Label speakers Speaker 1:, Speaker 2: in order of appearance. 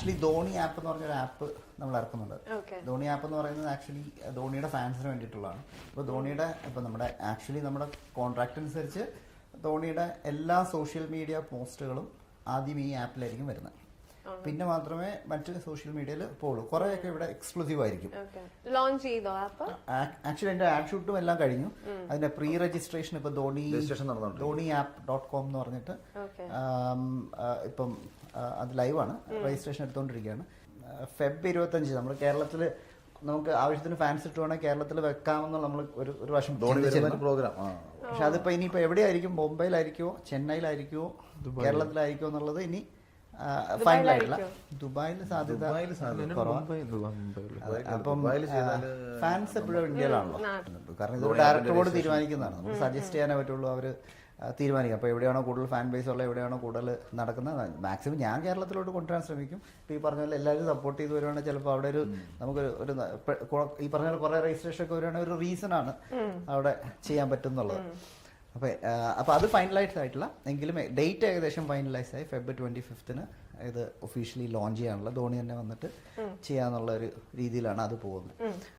Speaker 1: Actually Dhoni app എന്ന് പറഞ്ഞൊരു app നമ്മൾ ഇറക്കുന്നുണ്ട്. ധോണി ആപ്പ് എന്ന് പറയുന്നത് ആക്ച്വലി ധോണിയുടെ ഫാൻസിന് വേണ്ടിയിട്ടുള്ളതാണ്. അപ്പോൾ ധോണിയുടെ ഇപ്പം നമ്മുടെ കോൺട്രാക്ട് അനുസരിച്ച് ധോണിയുടെ എല്ലാ സോഷ്യൽ മീഡിയ പോസ്റ്റുകളും ആദ്യം ഈ ആപ്പിലായിരിക്കും വരുന്നത്. പിന്നെ മാത്രമേ മറ്റ് സോഷ്യൽ മീഡിയയിൽ പോകുള്ളൂ. കുറേയൊക്കെ ഇവിടെ എക്സ്ക്ലൂസീവ് ആയിരിക്കും.
Speaker 2: ലോഞ്ച് ചെയ്തോ ആപ്പ്?
Speaker 1: ആക്ച്വലി എന്റെ ആഡ് ഷൂട്ടും എല്ലാം കഴിഞ്ഞു. അതിന്റെ പ്രീ രജിസ്ട്രേഷൻ ഇപ്പൊ dhoni.com എന്ന് പറഞ്ഞിട്ട് ഇപ്പം അത് ലൈവാണ്. രജിസ്ട്രേഷൻ എടുത്തുകൊണ്ടിരിക്കുകയാണ്. ഫെബ് 25 നമ്മൾ കേരളത്തിൽ നമുക്ക് ആവശ്യത്തിന് ഫാൻസ് ഇട്ടുവാണെങ്കിൽ കേരളത്തിൽ വെക്കാമെന്ന് നമ്മൾ ഒരു വർഷം
Speaker 3: പ്രോഗ്രാം.
Speaker 1: പക്ഷെ അതിപ്പോ ഇനിയിപ്പോ എവിടെയായിരിക്കും, ബോംബെയിലായിരിക്കുമോ ചെന്നൈയിലായിരിക്കുമോ കേരളത്തിലായിരിക്കുമോ എന്നുള്ളത് ഇനി ഫൈനലായിട്ടില്ല. ദുബായിൽ സാധ്യത കുറവാണ്. അപ്പം ഫാൻസ് എപ്പോഴും ഇന്ത്യയിലാണല്ലോ. കാരണം ഇതൊരു ഡയറക്ടർ ബോർഡ് തീരുമാനിക്കുന്നതാണ്. നമുക്ക് സജസ്റ്റ് ചെയ്യാനേ പറ്റുള്ളൂ. അവർ തീരുമാനിക്കും. അപ്പോൾ എവിടെയാണോ കൂടുതൽ ഫാൻ ബേസ് ഉള്ളത്, എവിടെയാണോ കൂടുതൽ നടക്കുന്നത്, മാക്സിമം ഞാൻ കേരളത്തിലോട്ട് കൊണ്ടുവരാൻ ശ്രമിക്കും. ഇപ്പോൾ ഈ പറഞ്ഞ പോലെ എല്ലാവരും സപ്പോർട്ട് ചെയ്ത് വരുവാണെങ്കിൽ ചിലപ്പോൾ അവിടെ നമുക്ക് ഈ പറഞ്ഞ പോലെ കുറേ രജിസ്ട്രേഷൻ ഒക്കെ വരുവാണെങ്കിൽ ഒരു റീസണാണ് അവിടെ ചെയ്യാൻ പറ്റും എന്നുള്ളത്. അപ്പോൾ അത് ഫൈനലൈസ് ആയിട്ടില്ല എങ്കിലും ഡേറ്റ് ഏകദേശം ഫൈനലൈസ് ആയി. ഫെബ്രുവരി 25 ഇത് ഒഫീഷ്യലി ലോഞ്ച് ചെയ്യാനുള്ള ധോണി തന്നെ വന്നിട്ട് ചെയ്യാന്നുള്ള ഒരു രീതിയിലാണ് അത് പോകുന്നത്.